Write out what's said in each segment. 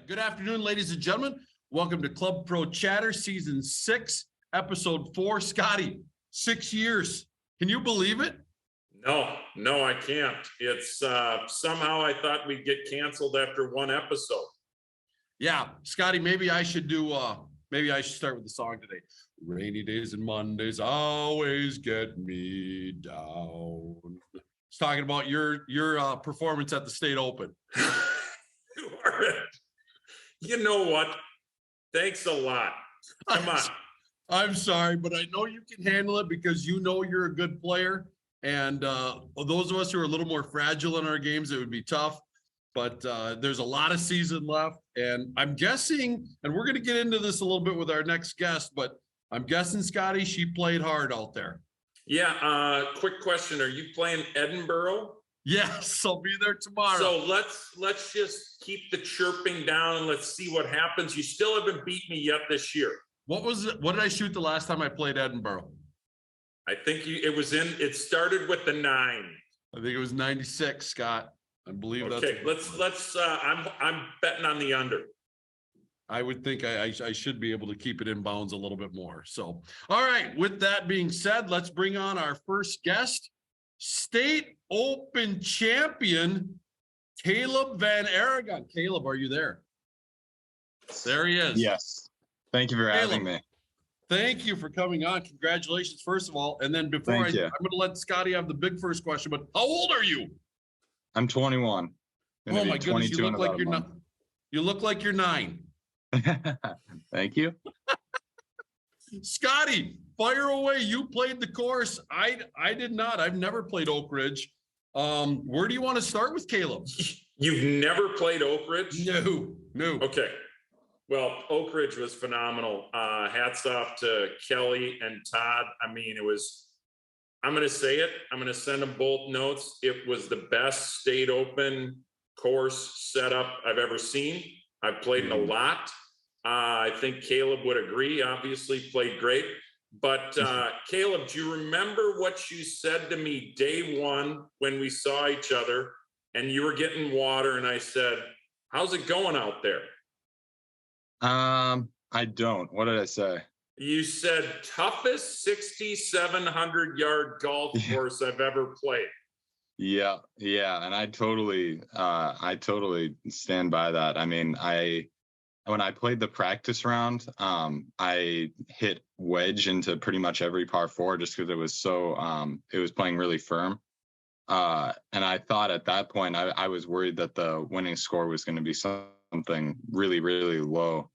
Good afternoon, ladies and gentlemen. Welcome to Club Pro Chatter, Season 6, Episode 4. Scotty, 6 years. Can you believe it? No, I can't. It's somehow I thought we'd get canceled after one episode. Yeah, Scotty, maybe I should start with the song today. Rainy days and Mondays always get me down. It's talking about your performance at the State Open. You know what? Thanks a lot. Come on. I'm sorry, but I know you can handle it because you know you're a good player. And those of us who are a little more fragile in our games, it would be tough. But there's a lot of season left. And I'm guessing, and we're going to get into this a little bit with our next guest, but I'm guessing, Scotty, she played hard out there. Yeah. Quick question. Are you playing Edinburgh? Yes, I'll be there tomorrow. So let's just keep the chirping down and let's see what happens. You still haven't beat me yet this year. What was it? What did I shoot the last time I played Edinburgh? I think it started with the 9. I think it was 96, Scott. I believe that's okay. Let's I'm betting on the under. I would think I should be able to keep it in bounds a little bit more. So, all right. With that being said, let's bring on our first guest, State Open champion, Caleb VanArragon. Caleb, are you there? There he is. Yes. Thank you for having me. Thank you for coming on. Congratulations, first of all. And then before I'm going to let Scotty have the big first question, but how old are you? I'm 21. Oh my goodness, you look like you're not. You look like you're 9. Thank you. Scotty, fire away. You played the course. I did not. I've never played Oak Ridge. Where do you want to start with, Caleb? You've never played Oak Ridge? No. Okay. Well, Oak Ridge was phenomenal. Hats off to Kelly and Todd. I mean, I'm going to say it. I'm going to send them both notes. It was the best State Open course setup I've ever seen. I've played in a lot. I think Caleb would agree. Obviously played great. But Caleb, do you remember what you said to me day one when we saw each other and you were getting water and I said, how's it going out there? I don't. What did I say? You said toughest 6,700 yard golf course I've ever played. Yeah. And I totally stand by that. I mean, when I played the practice round, I hit wedge into pretty much every par 4 just because it was playing really firm. And I thought at that point, I was worried that the winning score was going to be something really, really low.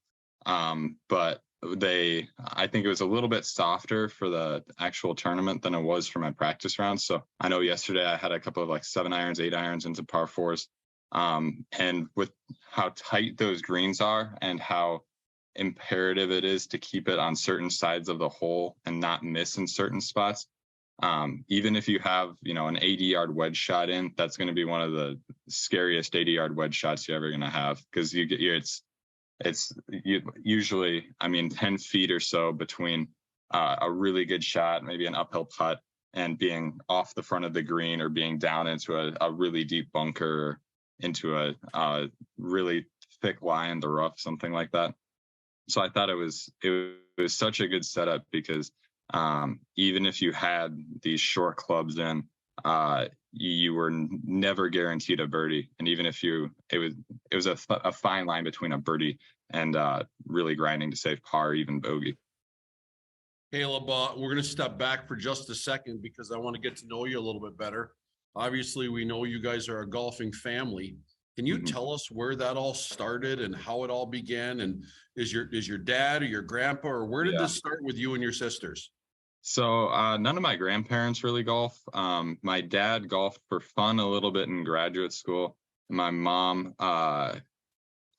But I think it was a little bit softer for the actual tournament than it was for my practice round. So I know yesterday I had a couple of 7 irons, 8 irons into par 4s. And with how tight those greens are and how imperative it is to keep it on certain sides of the hole and not miss in certain spots. Even if you have, an 80-yard wedge shot in, that's going to be one of the scariest 80-yard wedge shots you're ever going to have because it's usually, 10 feet or so between a really good shot, maybe an uphill putt, and being off the front of the green or being down into a really deep bunker or into a really thick lie in the rough, something like that. So I thought it was such a good setup because even if you had these short clubs in, you were never guaranteed a birdie. And even if it was a fine line between a birdie and really grinding to save par, even bogey. Caleb, we're going to step back for just a second because I want to get to know you a little bit better. Obviously, we know you guys are a golfing family. Can you tell us where that all started and how it all began? And is your dad or your grandpa, or where did this start with you and your sisters? So none of my grandparents really golf. My dad golfed for fun a little bit in graduate school. My mom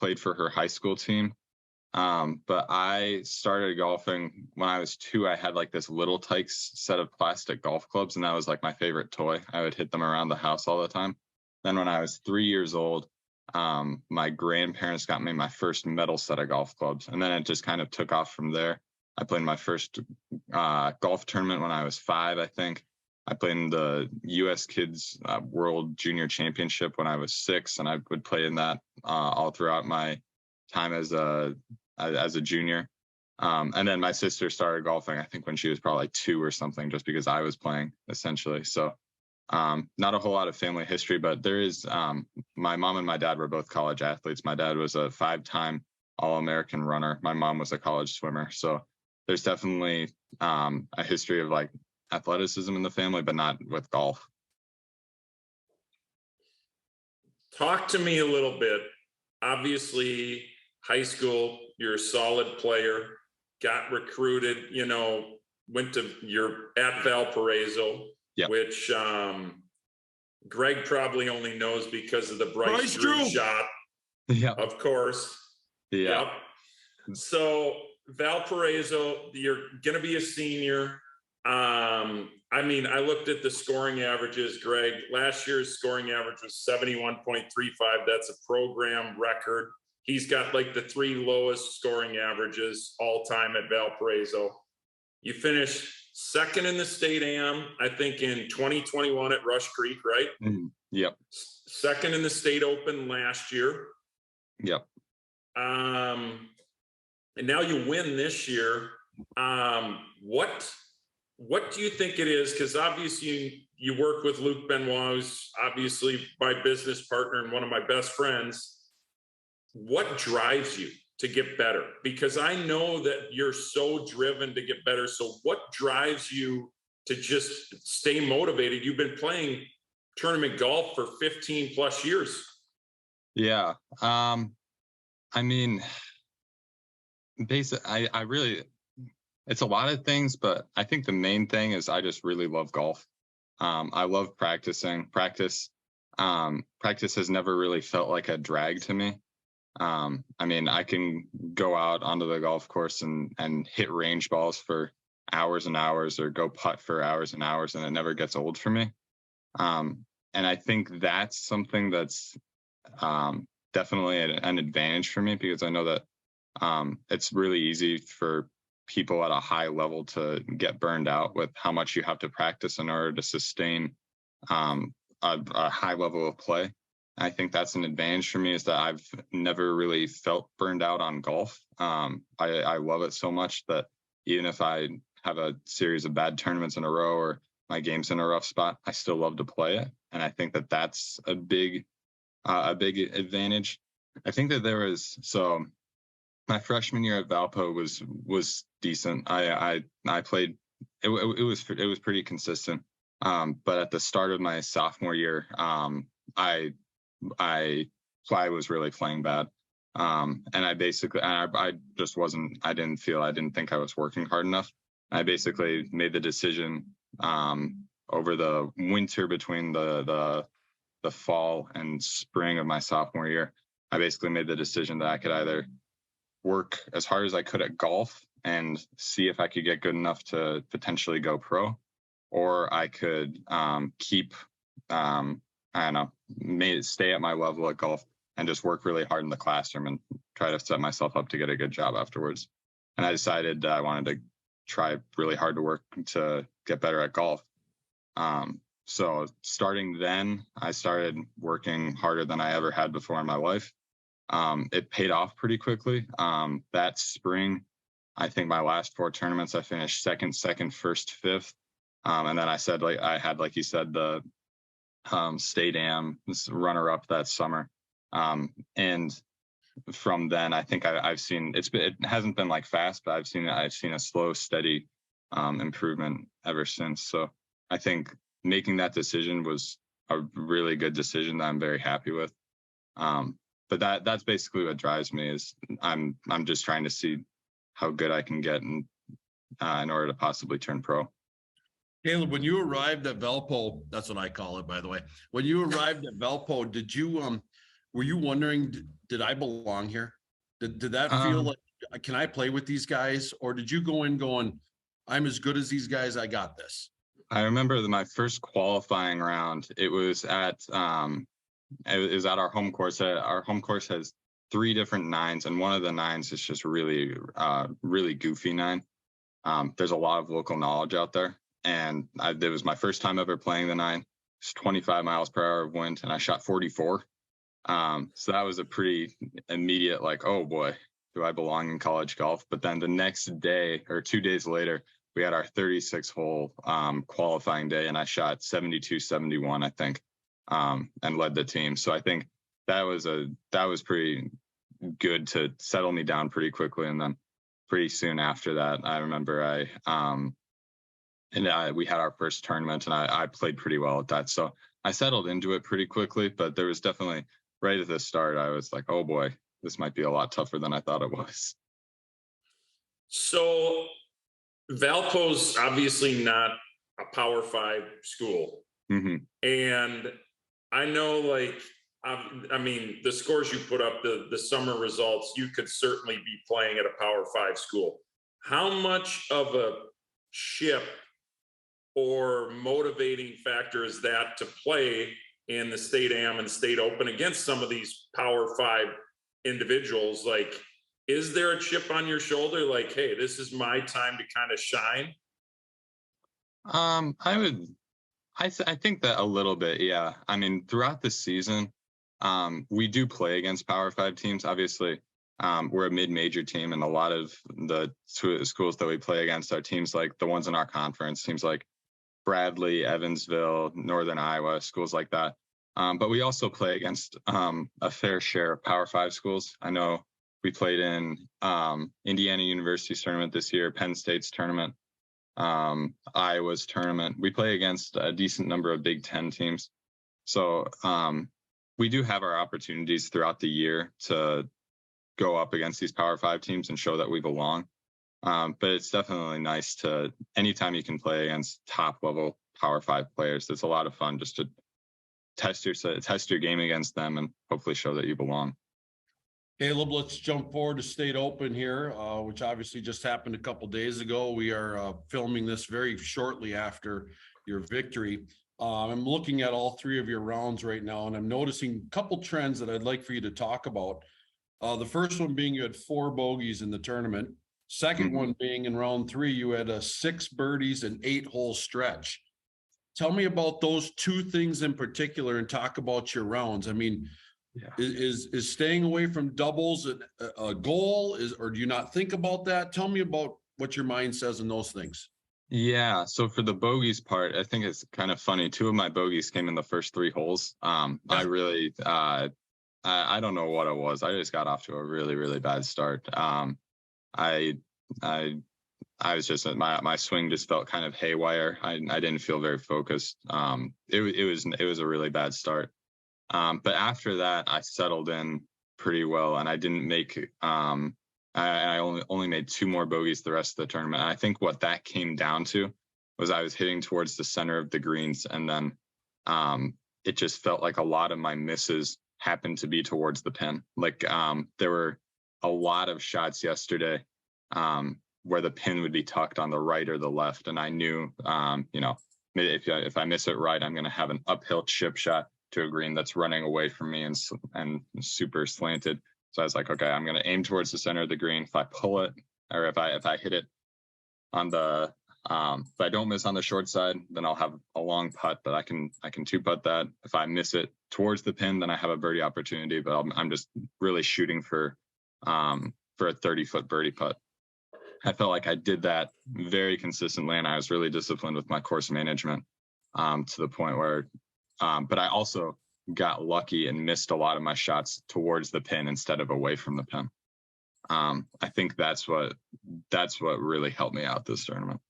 played for her high school team. But I started golfing when I was 2. I had this Little Tykes set of plastic golf clubs, and that was my favorite toy. I would hit them around the house all the time. Then when I was 3 years old, my grandparents got me my first metal set of golf clubs, and then it just kind of took off from there. I played my first golf tournament when I was 5, I think. I played in the U.S. Kids World Junior Championship when I was 6, and I would play in that all throughout my time as a junior. And then my sister started golfing, I think when she was probably like 2 or something, just because I was playing essentially. So not a whole lot of family history, but there is, my mom and my dad were both college athletes. My dad was a 5-time All-American runner. My mom was a college swimmer. So there's definitely a history of like athleticism in the family, but not with golf. Talk to me a little bit. Obviously, high school, you're a solid player, got recruited, went to, you're at Valparaiso, Yep. which Greg probably only knows because of the Bryce Drew shot, Yeah. of course. Yeah. Yep. So Valparaiso, you're going to be a senior. I mean, I looked at the scoring averages, Greg. Last year's scoring average was 71.35. That's a program record. He's got like the 3 lowest scoring averages all time at Valparaiso. You finished 2nd in the state AM, I think in 2021 at Rush Creek, right? Yep. 2nd in the state open last year. Yep. And now you win this year. What do you think it is? Because obviously you work with Luc Benoit, who's obviously my business partner and one of my best friends. What drives you to get better? Because I know that you're so driven to get better. So what drives you to just stay motivated? You've been playing tournament golf for 15 plus years. Yeah. I mean, I really, it's a lot of things, but I think the main thing is I just really love golf. I love practicing. Practice has never really felt like a drag to me. I mean, I can go out onto the golf course and hit range balls for hours and hours, or go putt for hours and hours, and it never gets old for me. And I think that's something that's definitely an advantage for me, because I know that it's really easy for people at a high level to get burned out with how much you have to practice in order to sustain a high level of play. I think that's an advantage for me, is that I've never really felt burned out on golf. I love it so much that even if I have a series of bad tournaments in a row, or my game's in a rough spot, I still love to play it. And I think that that's a big advantage. I think that so my freshman year at Valpo was decent. I played, it was pretty consistent. But at the start of my sophomore year, I was really playing bad. And I just wasn't, I didn't think I was working hard enough. I basically made the decision over the winter between the fall and spring of my sophomore year. I basically made the decision that I could either work as hard as I could at golf and see if I could get good enough to potentially go pro, or I could keep, I don't know, stay at my level at golf and just work really hard in the classroom and try to set myself up to get a good job afterwards. And I decided I wanted to try really hard to work to get better at golf. So starting then, I started working harder than I ever had before in my life. It paid off pretty quickly. That spring, I think my last 4 tournaments, I finished second, first, fifth. And then I had, like you said, the state am runner up that summer. And from then, I think I've seen it hasn't been like fast, but I've seen a slow, steady improvement ever since. So I think making that decision was a really good decision that I'm very happy with. But that's basically what drives me, is I'm just trying to see how good I can get in order to possibly turn pro. Caleb, when you arrived at Valpo, that's what I call it, by the way. When you arrived at Valpo, were you wondering, did I belong here? Did that feel like, can I play with these guys? Or did you go in going, I'm as good as these guys, I got this? I remember my first qualifying round, it was at our home course. Our home course has 3 different 9s, and one of the 9s is just really, really goofy 9. There's a lot of local knowledge out there. And it was my first time ever playing the 9. It's 25 miles per hour of wind, and I shot 44. So that was a pretty immediate, like, oh boy, do I belong in college golf? But then the next day or 2 days later, we had our 36 hole qualifying day, and I shot 72-71, I think, and led the team. So I think that was pretty good to settle me down pretty quickly. And then pretty soon after that, I remember we had our first tournament, and I played pretty well at that. So I settled into it pretty quickly, but there was definitely right at the start, I was like, oh boy, this might be a lot tougher than I thought it was. So Valpo's obviously not a Power Five school, Hmm. and I know, like, I mean, the scores you put up, the summer results, you could certainly be playing at a Power Five school. How much of a ship or motivating factor is that to play in the state am and state open against some of these Power Five individuals? Like, is there a chip on your shoulder, like, hey, this is my time to kind of shine? I would, I think that a little bit, yeah. I mean, throughout the season, we do play against Power Five teams. Obviously, we're a mid-major team, and a lot of the schools that we play against are teams like the ones in our conference, teams like Bradley, Evansville, Northern Iowa, schools like that. But we also play against a fair share of Power Five schools. I know we played in Indiana University's tournament this year, Penn State's tournament, Iowa's tournament. We play against a decent number of Big Ten teams. So we do have our opportunities throughout the year to go up against these Power Five teams and show that we belong. But it's definitely nice to, anytime you can play against top level Power Five players, it's a lot of fun just to test your game against them and hopefully show that you belong. Caleb, let's jump forward to State Open here, which obviously just happened a couple days ago. We are filming this very shortly after your victory. I'm looking at all three of your rounds right now, and I'm noticing a couple trends that I'd like for you to talk about. The first one being you had 4 bogeys in the tournament. Second one being in round 3, you had a 6 birdies and 8-hole stretch. Tell me about those 2 things in particular and talk about your rounds. I mean, Yeah. is staying away from doubles a goal, or do you not think about that? Tell me about what your mind says in those things. Yeah. So for the bogeys part, I think it's kind of funny. 2 of my bogeys came in the first 3 holes. I really, I don't know what it was. I just got off to a really, really bad start. I, I, I was just my swing just felt kind of haywire. I didn't feel very focused. It was a really bad start. But after that, I settled in pretty well, and I didn't make. I only made 2 more bogeys the rest of the tournament. And I think what that came down to was I was hitting towards the center of the greens, and then it just felt like a lot of my misses happened to be towards the pin. Like there were a lot of shots yesterday where the pin would be tucked on the right or the left, and I knew, if I miss it right, I'm going to have an uphill chip shot to a green that's running away from me and super slanted. So I was like, okay, I'm going to aim towards the center of the green. If I pull it, or if I hit it on the, if I don't miss on the short side, then I'll have a long putt, but I can 2-putt that. If I miss it towards the pin, then I have a birdie opportunity, but I'm just really shooting for a 30-foot birdie putt. I felt like I did that very consistently, and I was really disciplined with my course management to the point where, but I also got lucky and missed a lot of my shots towards the pin instead of away from the pin. I think that's what really helped me out this tournament.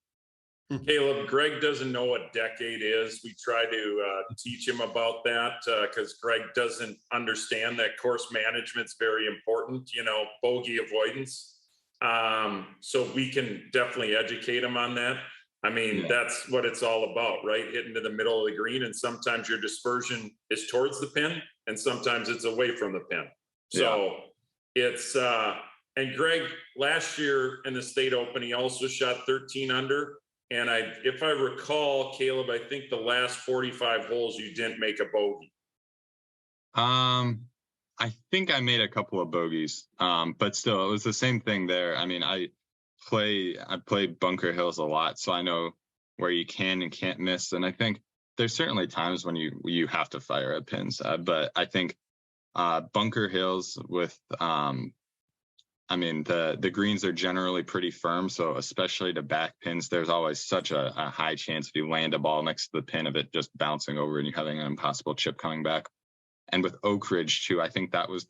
Caleb, Greg doesn't know what decade is. We try to teach him about that because Greg doesn't understand that course management's very important, bogey avoidance. So we can definitely educate him on that. I mean, That's what it's all about, right? Hitting to the middle of the green, and sometimes your dispersion is towards the pin, and sometimes it's away from the pin. So it's and Greg last year in the State Open, he also shot 13 under. And if I recall, Caleb, I think the last 45 holes you didn't make a bogey. I think I made a couple of bogeys, but still, it was the same thing there. I mean, I play bunker hills a lot, so I know where you can and can't miss. And I think there's certainly times when you have to fire at pins, but I think Bunker hills with, I mean, the greens are generally pretty firm. So especially to back pins, there's always such a high chance if you land a ball next to the pin of it just bouncing over and you having an impossible chip coming back. And with Oak Ridge too, I think that was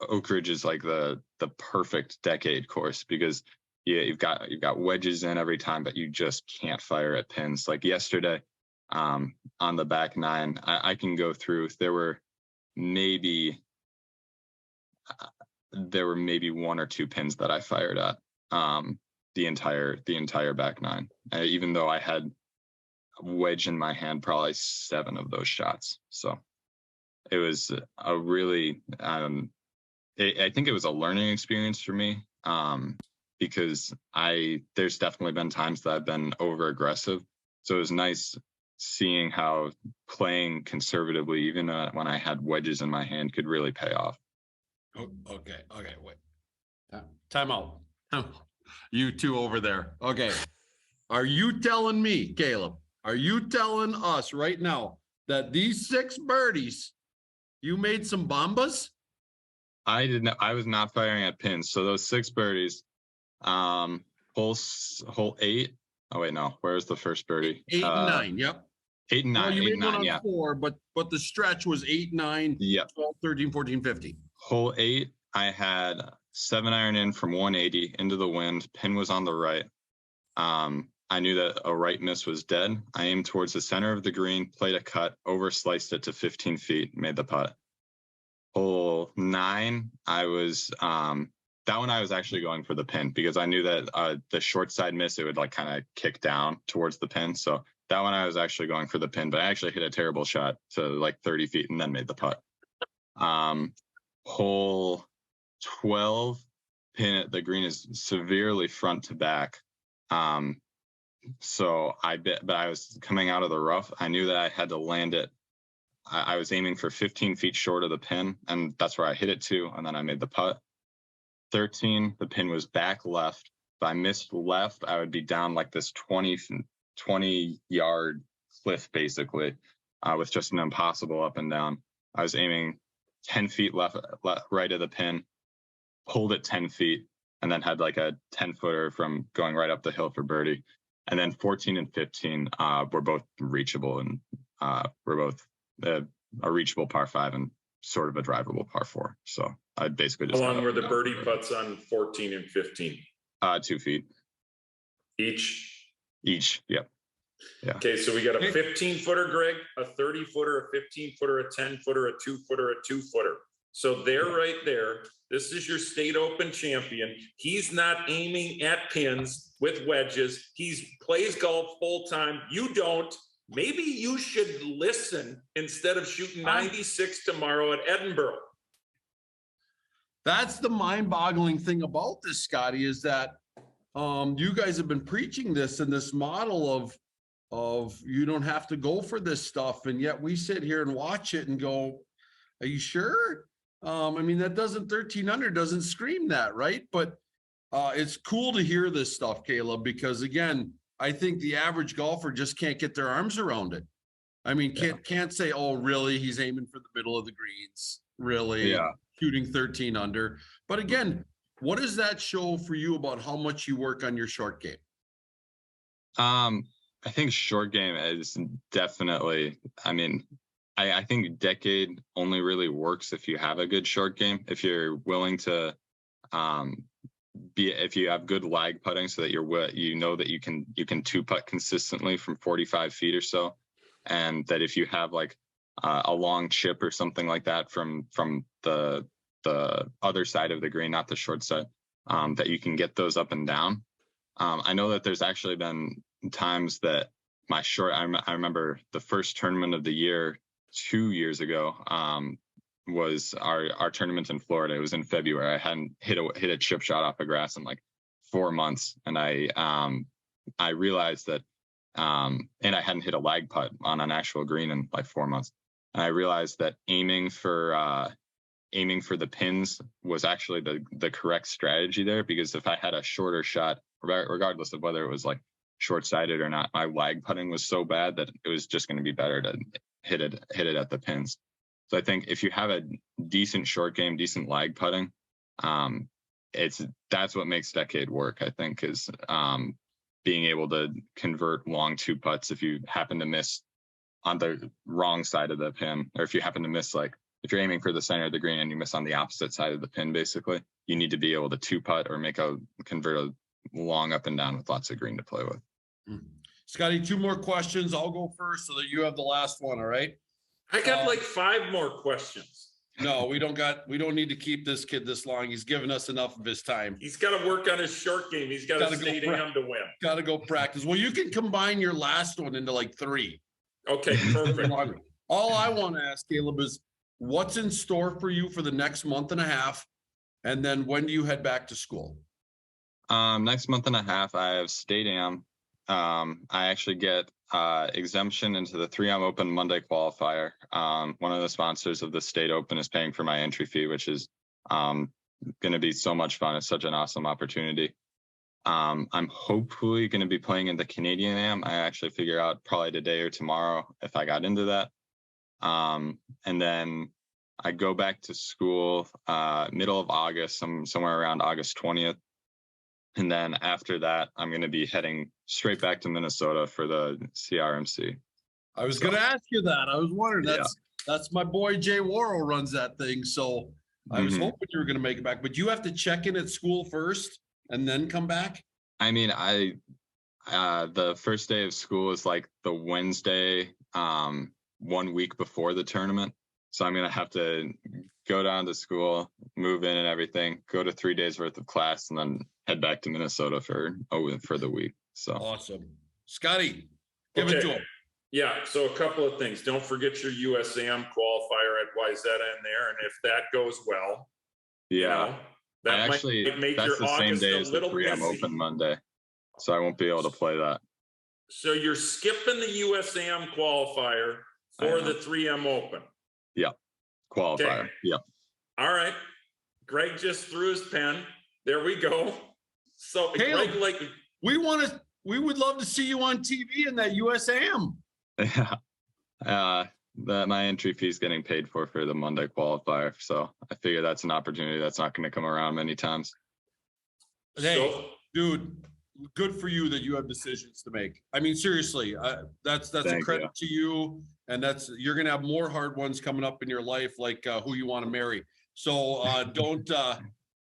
Oak Ridge is like the perfect decade course because you've got wedges in every time, but you just can't fire at pins. Like yesterday, on the back nine, I can go through. There were maybe one or two pins that I fired at the entire back nine, even though I had a wedge in my hand probably 7 of those shots. So it was a really I think it was a learning experience for me because there's definitely been times that I've been over aggressive. So it was nice seeing how playing conservatively, even when I had wedges in my hand, could really pay off. Okay, wait. Time out. You two over there. Okay. Are you telling me, Caleb, are you telling us right now that these 6 birdies, you made some bombas? I was not firing at pins. So those 6 birdies, hole 8. Oh wait, no. Where's the first birdie? 8 and 9. Yep. 8 and 9. Well, you 8 made and one 9, on yeah. 4, but the stretch was 8, 9, yep. 12, 13, 14, 15. Hole 8, I had 7 iron in from 180 into the wind. Pin was on the right. I knew that a right miss was dead. I aimed towards the center of the green, played a cut, over sliced it to 15 feet, made the putt. Hole 9, I was that one I was actually going for the pin because I knew that the short side miss, it would like kind of kick down towards the pin. So that one I was actually going for the pin, but I actually hit a terrible shot to like 30 feet and then made the putt. Hole 12, pin at the green is severely front to back. So but I was coming out of the rough. I knew that I had to land it. I was aiming for 15 feet short of the pin, and that's where I hit it to, and then I made the putt. 13, the pin was back left. If I missed left, I would be down like this 20-yard cliff, basically, with just an impossible up and down. I was aiming 10 feet left, right of the pin, pulled it 10 feet, and then had like a 10-footer from going right up the hill for birdie. And then 14 and 15 were both reachable, and were both a reachable par 5 and sort of a drivable par 4. So I basically just. How long were the birdie putts on 14 and 15? 2 feet. Each? Each, yep. Yeah. Okay, so we got a 15-footer, Greg, a 30-footer, a 15-footer, a 10-footer, a 2-footer, a 2-footer. So they're right there. This is your state open champion. He's not aiming at pins with wedges. He plays golf full time. You don't. Maybe you should listen instead of shooting 96 tomorrow at Edinburgh. That's the mind-boggling thing about this, Scotty, is that you guys have been preaching this and this model of you don't have to go for this stuff, and yet we sit here and watch it and go, "Are you sure?" I mean, that 13 under doesn't scream that, right? But it's cool to hear this stuff, Caleb, because again, I think the average golfer just can't get their arms around it. I mean, can't say, "Oh, really? He's aiming for the middle of the greens, really?" Yeah. Shooting 13 under. But again, what does that show for you about how much you work on your short game? I think short game is definitely, I mean, I think decade only really works if you have a good short game. If you're willing to if you have good lag putting so that you know that you can 2-putt consistently from 45 feet or so. And that if you have like a long chip or something like that from the other side of the green, not the short side, that you can get those up and down. I know that there's actually been times that my short, I remember the first tournament of the year 2 years ago, was our tournament in Florida. It was in February. I hadn't hit a chip shot off the grass in like 4 months. And I realized that, and I hadn't hit a lag putt on an actual green in like 4 months. And I realized that aiming for the pins was actually the correct strategy there, because if I had a shorter shot, regardless of whether it was like short-sighted or not, my lag putting was so bad that it was just going to be better to hit it at the pins. So I think if you have a decent short game, decent lag putting, that's what makes Decade work, I think, is being able to convert long 2 putts if you happen to miss on the wrong side of the pin, or if you happen to miss, like if you're aiming for the center of the green and you miss on the opposite side of the pin, basically, you need to be able to 2 putt or convert a long up and down with lots of green to play with. Scotty, 2 more questions. I'll go first so that you have the last one. All right. I got like 5 more questions. No, we don't need to keep this kid this long. He's given us enough of his time. He's got to work on his short game. He's got to stay down to win. Got to go practice. Well, you can combine your last one into like 3. Okay, perfect. All I want to ask, Caleb, is what's in store for you for the next month and a half? And then when do you head back to school? Next month and a half, I have state am. I actually get exemption into the 3M Open Monday qualifier. One of the sponsors of the state open is paying for my entry fee, which is going to be so much fun. It's such an awesome opportunity. I'm hopefully going to be playing in the Canadian am. I actually figure out probably today or tomorrow if I got into that. And then I go back to school middle of August, somewhere around August 20th. And then after that, I'm going to be heading straight back to Minnesota for the CRMC. I was going to ask you that. I was wondering. That's my boy Jay Worrell runs that thing. So I was hoping you were going to make it back. But you have to check in at school first and then come back? I mean, the first day of school is like the Wednesday, 1 week before the tournament. So I'm going to have to go down to school, move in and everything, go to 3 days worth of class, and then head back to Minnesota for the week. So awesome. Scotty, give it to him. Yeah. So a couple of things. Don't forget your USAM qualifier at Wyzetta in there. And if that goes well, that might make that's your the same August day a as the little 3M busy. Open Monday. So I won't be able to play that. So you're skipping the USAM qualifier for the 3M Open. Yeah. Qualifier. Okay. Yeah. All right. Greg just threw his pen. There we go. So Caleb, Greg, we would love to see you on TV in that USAM. Yeah. My entry fee is getting paid for the Monday qualifier. So I figure that's an opportunity that's not going to come around many times. Hey, dude, good for you that you have decisions to make. I mean, seriously, that's a credit to you. And you're going to have more hard ones coming up in your life, like who you want to marry. So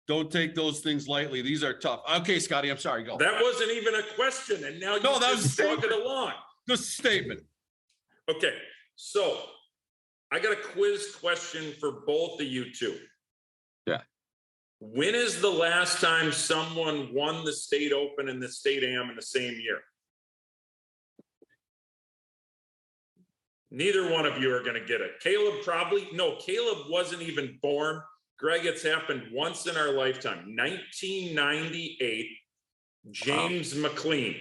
don't take those things lightly. These are tough. Okay, Scotty, I'm sorry. Go. That wasn't even a question. And now you're just talking along. Just a statement. Okay. So I got a quiz question for both of you two. Yeah. When is the last time someone won the state open and the state am in the same year? Neither one of you are going to get it. Caleb Caleb wasn't even born. Greg, it's happened once in our lifetime. 1998, James McLean.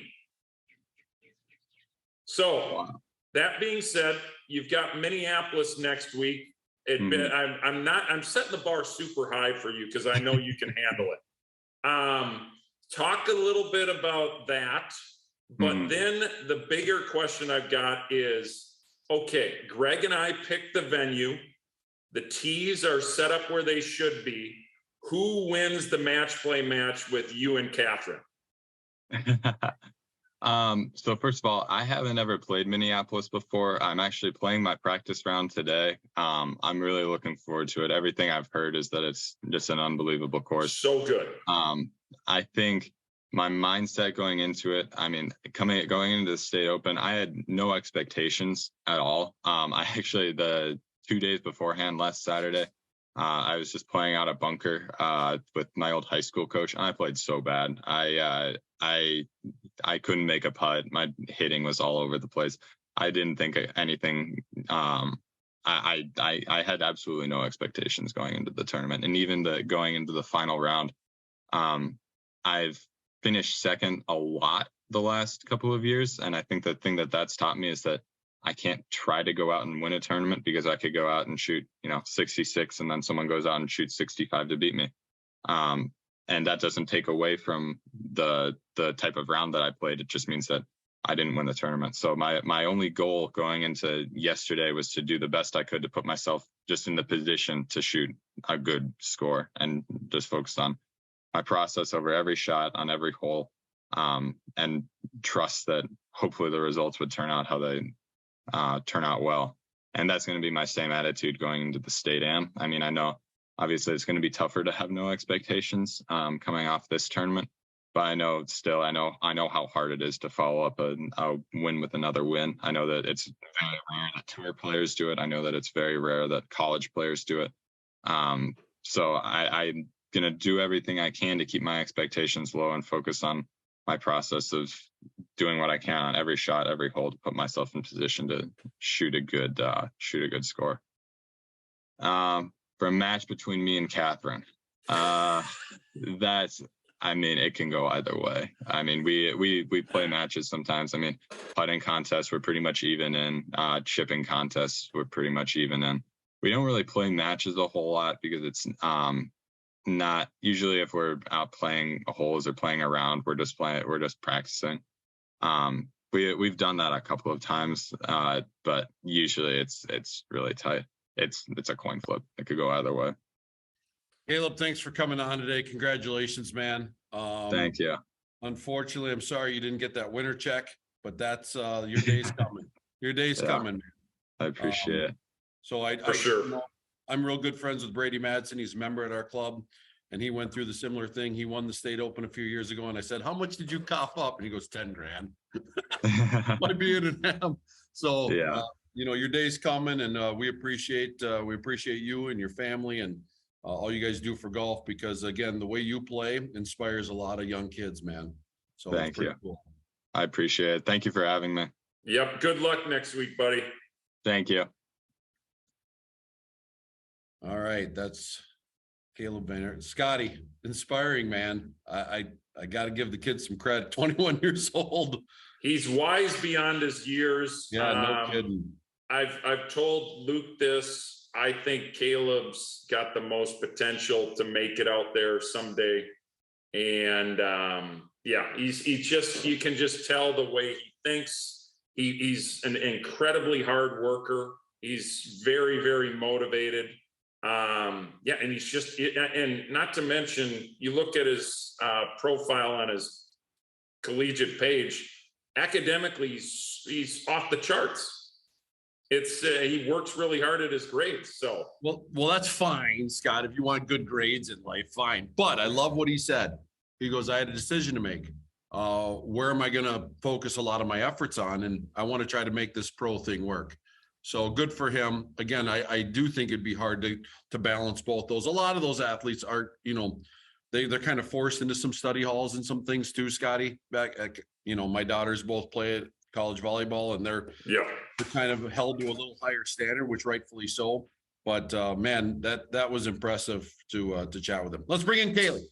So that being said, you've got Minneapolis next week. I'm setting the bar super high for you because I know you can handle it. Talk a little bit about that. But then the bigger question I've got is, okay, Greg and I picked the venue. The tees are set up where they should be. Who wins the match play match with you and Catherine? So first of all, I haven't ever played Minneapolis before. I'm actually playing my practice round today. I'm really looking forward to it. Everything I've heard is that it's just an unbelievable course. So good. I think my mindset going into it, I mean, going into the state open, I had no expectations at all. I actually, the 2 days beforehand, last Saturday, I was just playing out a bunker with my old high school coach, and I played so bad. I couldn't make a putt. My hitting was all over the place. I didn't think anything. I had absolutely no expectations going into the tournament, and even going into the final round. I've finished second a lot the last couple of years, and I think the thing that's taught me is that I can't try to go out and win a tournament, because I could go out and shoot 66 and then someone goes out and shoots 65 to beat me, and that doesn't take away from the type of round that I played. It just means that I didn't win the tournament. So my only goal going into yesterday was to do the best I could to put myself just in the position to shoot a good score, and just focused on my process over every shot on every hole, and trust that hopefully the results would turn out how they turn out well. And that's going to be my same attitude going into the state am. I mean, I know obviously it's going to be tougher to have no expectations coming off this tournament, but I know how hard it is to follow up a win with another win. I know that it's very rare that tour players do it. I know that it's very rare that college players do it. So I'm going to do everything I can to keep my expectations low and focus on my process of doing what I can on every shot, every hole, to put myself in position to shoot a good score. For a match between me and Catherine, it can go either way. I mean, we play matches sometimes. I mean, putting contests we're pretty much even in. Chipping contests we're pretty much even in. We don't really play matches a whole lot because it's not usually, if we're out playing holes or playing around, we're just practicing. We've done that a couple of times, but usually it's really tight. It's a coin flip. It could go either way. Caleb, thanks for coming on today. Congratulations, man. Thank you. Unfortunately, I'm sorry you didn't get that winter check, but that's your day's coming. Your day's coming. I appreciate it. So For sure. I'm real good friends with Brady Madsen. He's a member at our club, and he went through the similar thing. He won the state open a few years ago, and I said, "How much did you cough up?" And he goes, 10 grand. Might be in and out. So yeah. Your day's coming, and we appreciate you and your family and all you guys do for golf, because again, the way you play inspires a lot of young kids, man. So thank you. Cool. I appreciate it. Thank you for having me. Yep. Good luck next week, buddy. Thank you. All right, that's Caleb VanArragon. Scotty, inspiring, man. I got to give the kid some credit. 21 years old. He's wise beyond his years. Yeah, no kidding. I've told Luke this. I think Caleb's got the most potential to make it out there someday. And you can just tell the way he thinks. He's an incredibly hard worker. He's very, very motivated. And he's just, and not to mention, you look at his profile on his collegiate page, academically, he's off the charts. It's he works really hard at his grades. So well, that's fine, Scott. If you want good grades in life, fine. But I love what he said. He goes, I had a decision to make. Where am I going to focus a lot of my efforts on? And I want to try to make this pro thing work. So good for him. Again, I do think it'd be hard to balance both those. A lot of those athletes are, they're kind of forced into some study halls and some things too, Scotty. My daughters both play at college volleyball, and they're kind of held to a little higher standard, which rightfully so. But man, that was impressive to chat with him. Let's bring in Kaylee.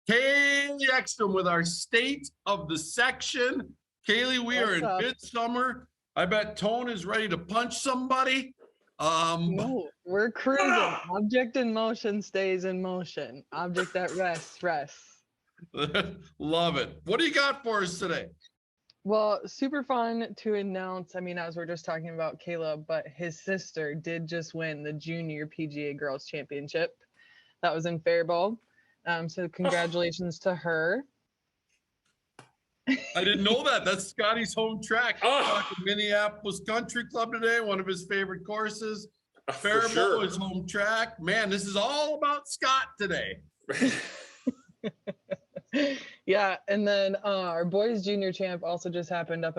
Kaylee Ekstrom with our state of the section. Kaylee, we are in midsummer. I bet Tone is ready to punch somebody. No, we're cruising. Object in motion stays in motion. Object that rests. Love it. What do you got for us today? Well, super fun to announce. I mean, as we're just talking about Caleb, but his sister did just win the Junior PGA Girls Championship. That was in Faribault. So congratulations to her. I didn't know that. That's Scotty's home track. Minneapolis Country Club today, one of his favorite courses. Faribault is home track. Man, this is all about Scott today. Yeah, and then our boys junior champ also just happened up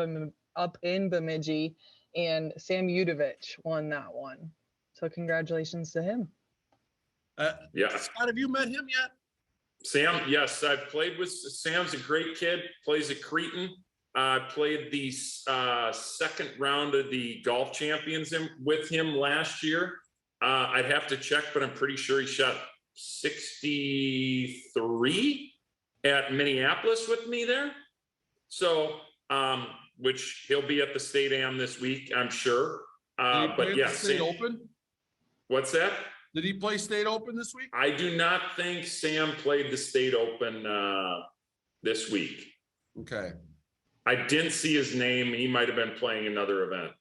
in Bemidji, and Sam Udovich won that one. So congratulations to him. Scott, have you met him yet? Sam, yes, I've played with Sam's a great kid, plays at Cretan. I played the second round of the golf champions with him last year. I'd have to check, but I'm pretty sure he shot 63 at Minneapolis with me there. So, which he'll be at the State Am this week, I'm sure. But yeah, State Open. What's that? Did he play State Open this week? I do not think Sam played the State Open this week. Okay. I didn't see his name. He might have been playing another event.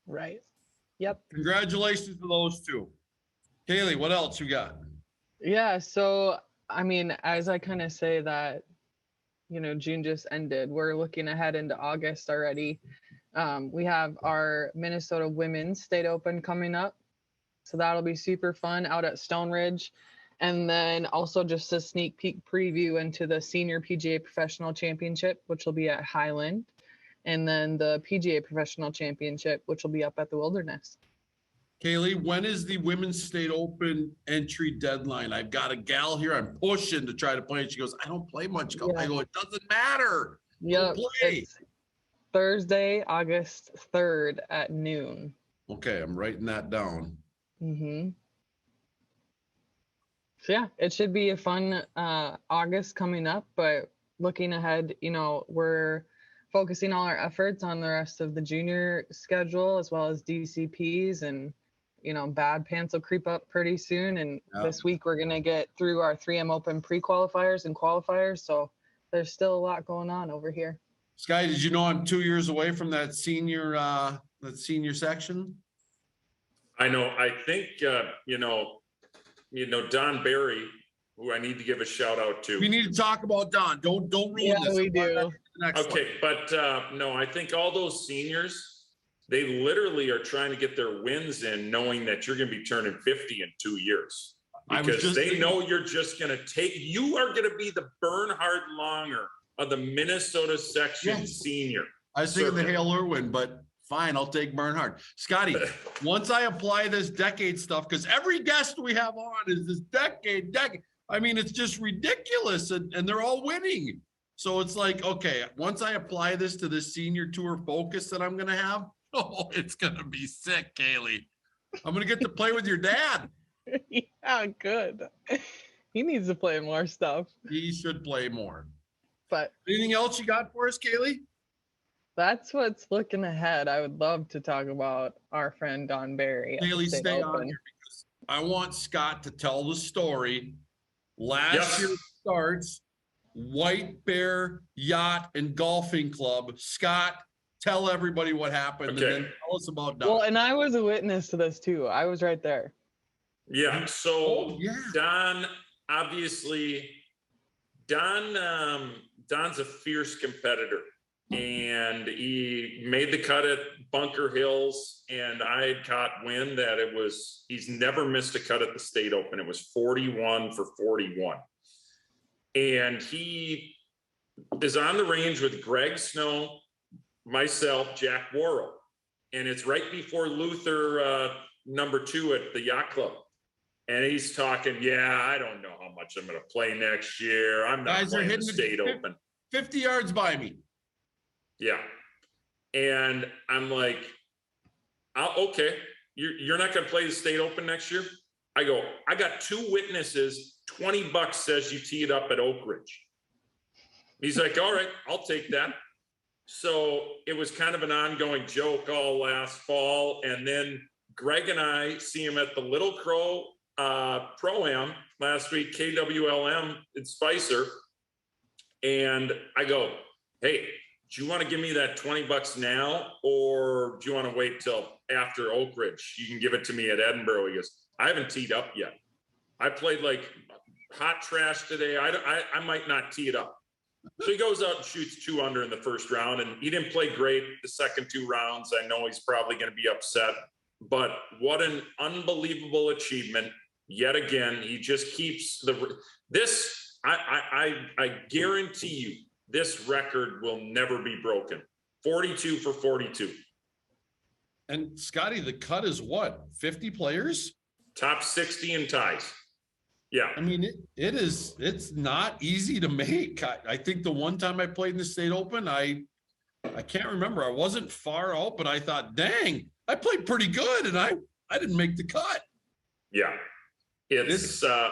Right. Yep. Congratulations to those two. Kaylee, what else you got? Yeah. So, I mean, as I kind of say that, June just ended, we're looking ahead into August already. We have our Minnesota Women's State Open coming up. So that'll be super fun out at Stone Ridge. And then also just a sneak peek preview into the Senior PGA Professional Championship, which will be at Highland. And then the PGA Professional Championship, which will be up at the Wilderness. Kaylee, when is the Women's State Open entry deadline? I've got a gal here I'm pushing to try to play. And she goes, I don't play much golf. Yeah. I go, it doesn't matter. Yep. Play. It's Thursday, August 3rd at noon. Okay, I'm writing that down. Mm-hmm. So yeah, it should be a fun August coming up, but looking ahead, we're focusing all our efforts on the rest of the junior schedule as well as DCPs, and bad pants will creep up pretty soon. And this week we're gonna get through our 3M Open pre-qualifiers and qualifiers. So there's still a lot going on over here. Sky, did you know I'm 2 years away from that senior section? I know. I think Don Barry, who I need to give a shout out to. We need to talk about Don. Don't ruin Yeah, this. we do. Okay, but no, I think all those seniors, they literally are trying to get their wins in, knowing that you're going to be turning 50 in 2 years, because they know you're just going to you are going to be the Bernhard Longer of the Minnesota section senior. I was thinking the Hale Irwin, but fine, I'll take Bernhard. Scotty, once I apply this decade stuff, because every guest we have on is this decade. I mean, it's just ridiculous, and they're all winning. So it's like, okay, once I apply this to the senior tour focus that I'm going to have, it's going to be sick, Kaylee. I'm going to get to play with your dad. Yeah, good. He needs to play more stuff. He should play more. But anything else you got for us, Kaylee? That's what's looking ahead. I would love to talk about our friend Don Barry. Kaylee, stay on here because I want Scott to tell the story. Last year starts White Bear Yacht and Golfing Club. Scott, tell everybody what happened, and then tell us about Don. Well, and I was a witness to this too. I was right there. Yeah. So Don, obviously, Don's a fierce competitor, and he made the cut at Bunker Hills, and I had caught wind that he's never missed a cut at the State Open. It was 41 for 41. And he is on the range with Greg Snow, myself, Jack Worrell. And it's right before Luther #2 at the yacht club. And he's talking, I don't know how much I'm going to play next year. I'm not playing the State Open. 50 yards by me. Yeah. And I'm like, okay, you're not going to play the State Open next year? I go, I got 2 witnesses. $20 says you tee it up at Oak Ridge. He's like, all right, I'll take that. So it was kind of an ongoing joke all last fall. And then Greg and I see him at the Little Crow Pro-Am last week, KWLM in Spicer. And I go, hey, do you want to give me that $20 now, or do you want to wait till after Oak Ridge? You can give it to me at Edinburgh. He goes, I haven't teed up yet. I played like hot trash today. I might not tee it up. So he goes out and shoots 2 under in the first round, and he didn't play great the second 2 rounds. I know he's probably going to be upset, but what an unbelievable achievement. Yet again, he just keeps I guarantee you, this record will never be broken. 42 for 42. And Scotty, the cut is what? 50 players? Top 60 in ties. Yeah. I mean, it's not easy to make. I think the one time I played in the State Open, I can't remember. I wasn't far out, but I thought, dang, I played pretty good, and I didn't make the cut. Yeah. It's a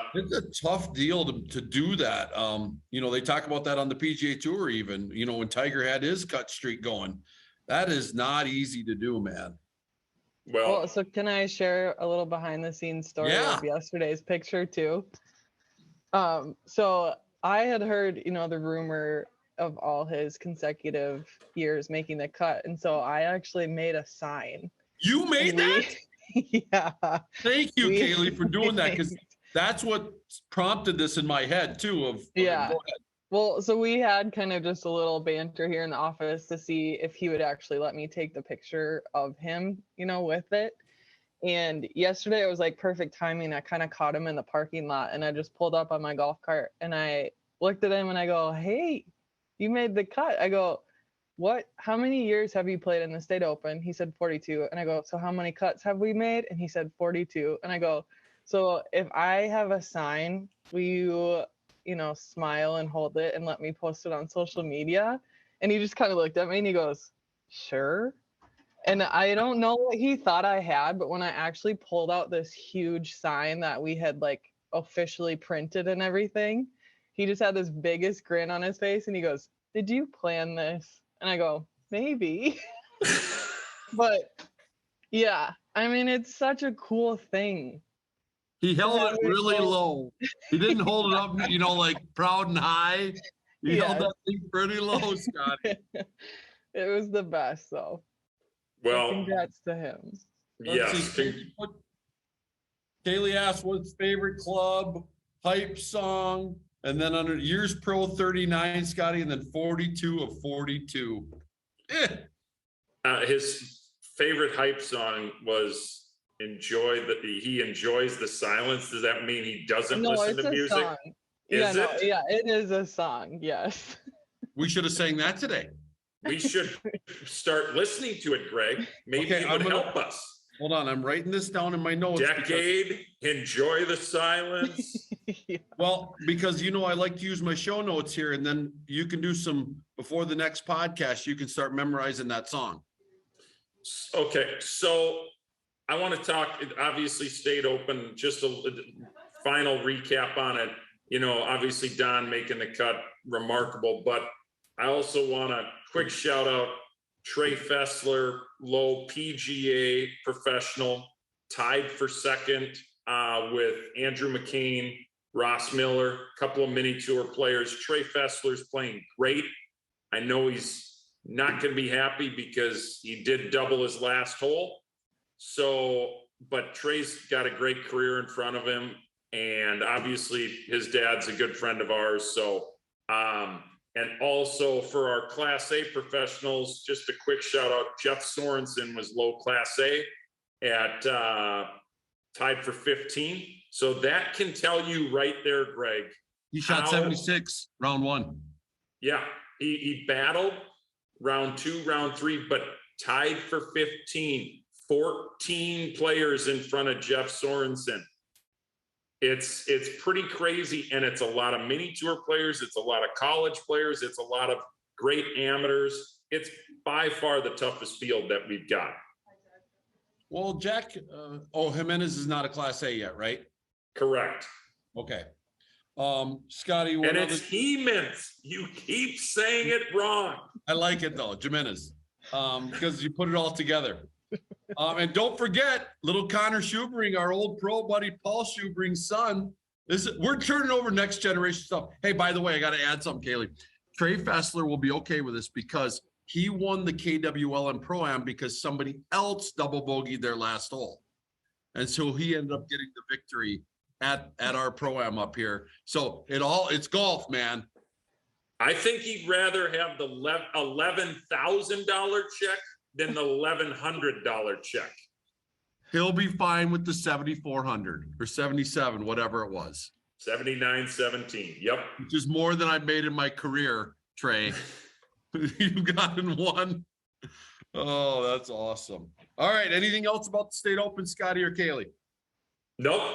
tough deal to do that. They talk about that on the PGA Tour even, when Tiger had his cut streak going. That is not easy to do, man. Well, so can I share a little behind the scenes story of yesterday's picture too? So I had heard, the rumor of all his consecutive years making the cut. And so I actually made a sign. You made And that? yeah. Thank you, we- Kaylee, for doing that, because that's what prompted this in my head too. Yeah. Go ahead. Well, so we had kind of just a little banter here in the office to see if he would actually let me take the picture of him, with it. And yesterday it was like perfect timing. I kind of caught him in the parking lot, and I just pulled up on my golf cart and I looked at him and I go, "Hey, you made the cut." I go, how many years have you played in the state open? He said 42. And I go, "So how many cuts have we made?" And he said 42. And I go, "So if I have a sign, will you, smile and hold it and let me post it on social media?" And he just kind of looked at me and he goes, "Sure." And I don't know what he thought I had, but when I actually pulled out this huge sign that we had like officially printed and everything, he just had this biggest grin on his face and he goes, "Did you plan this?" And I go, "Maybe." But yeah, I mean, it's such a cool thing. He held have it it really go- low. He didn't hold it up, like proud and high. He held Yes. that thing pretty low, Scott. It was the best, though. So Well, congrats to him. Let's yes. see. Kaylee asked, "What's favorite club, hype song?" And then under years pro 39, Scotty, and then 42 of 42. His favorite hype song was he enjoys the silence. Does that mean he doesn't No, listen it's to a music? song. Is Yeah, it? yeah, it is a song. Yes. We should have sang that today. We should start listening to it, Greg. Maybe Okay, it would help us. Hold on, I'm writing this down in my notes. Decade, enjoy the silence. Yeah. Because I like to use my show notes here, and then you can do some before the next podcast. You can start memorizing that song. Okay, so I want to talk. It obviously stayed open. Just a final recap on it. Obviously Don making the cut, remarkable. But I also want a quick shout out. Trey Fessler, low PGA professional, tied for second with Andrew McCain, Ross Miller, a couple of mini tour players. Trey Fessler's playing great. I know he's not going to be happy because he did double his last hole. But Trey's got a great career in front of him. And obviously his dad's a good friend of ours. So, and also for our Class A professionals, just a quick shout out, Jeff Sorensen was low Class A at tied for 15. So that can tell you right there, Greg. He shot 76 round one. Yeah, he battled round 2, round 3, but tied for 15, 14 players in front of Jeff Sorensen. It's pretty crazy, and it's a lot of mini tour players. It's a lot of college players. It's a lot of great amateurs. It's by far the toughest field that we've got. Well, Jack, Jimenez is not a Class A yet, right? Correct. Okay. Scotty, and it's Hemans. You keep saying it wrong. I like it though, Jimenez, because you put it all together. And don't forget, little Connor Schubring, our old pro buddy Paul Schubring's son. We're turning over next generation stuff. Hey, by the way, I got to add something, Kaylee. Trey Fessler will be okay with this because he won the KWLM Pro-Am because somebody else double bogeyed their last hole. And so he ended up getting the victory at our Pro-Am up here. So it's golf, man. I think he'd rather have the $11,000 check than the $1,100 check. He'll be fine with the 7,400 or 77, whatever it was. 79.17. Yep. Which is more than I've made in my career, Trey. You've gotten one. Oh, that's awesome. All right. Anything else about the State Open, Scotty or Kaylee? Nope.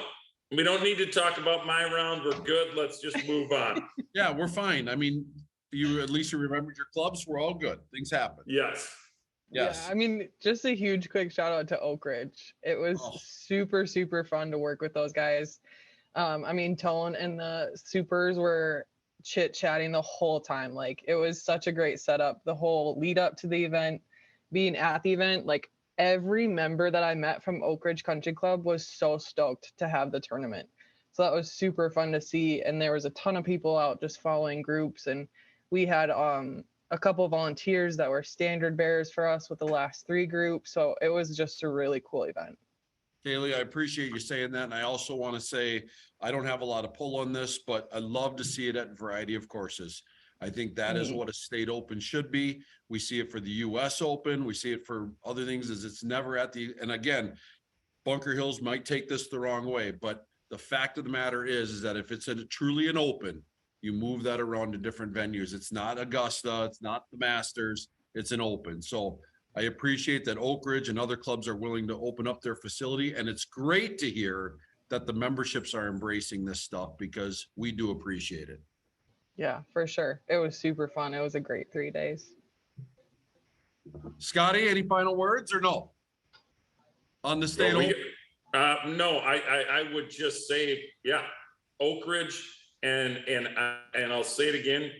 We don't need to talk about my round. We're good. Let's just move on. Yeah, we're fine. I mean, at least you remembered your clubs. We're all good. Things happen. Yes. Yes. Yeah, I mean, just a huge quick shout out to Oak Ridge. It was super, super fun to work with those guys. I mean, Tone and the supers were chit-chatting the whole time. Like, it was such a great setup. The whole lead up to the event, being at the event, like every member that I met from Oak Ridge Country Club was so stoked to have the tournament. So that was super fun to see. And there was a ton of people out just following groups and We had a couple volunteers that were standard bearers for us with the last 3 groups. So it was just a really cool event. Kaylee, I appreciate you saying that. And I also want to say, I don't have a lot of pull on this, but I love to see it at a variety of courses. I think that is what a state open should be. We see it for the US Open. We see it for other things, is it's never at the, and again, Bunker Hills might take this the wrong way, but the fact of the matter is that if it's truly an open, you move that around to different venues. It's not Augusta, it's not the Masters, it's an open. So I appreciate that Oak Ridge and other clubs are willing to open up their facility. And it's great to hear that the memberships are embracing this stuff, because we do appreciate it. Yeah, for sure. It was super fun. It was a great 3 days. Scotty, any final words or no? On the state open? No, I would just say, yeah, Oak Ridge, and I'll say it again.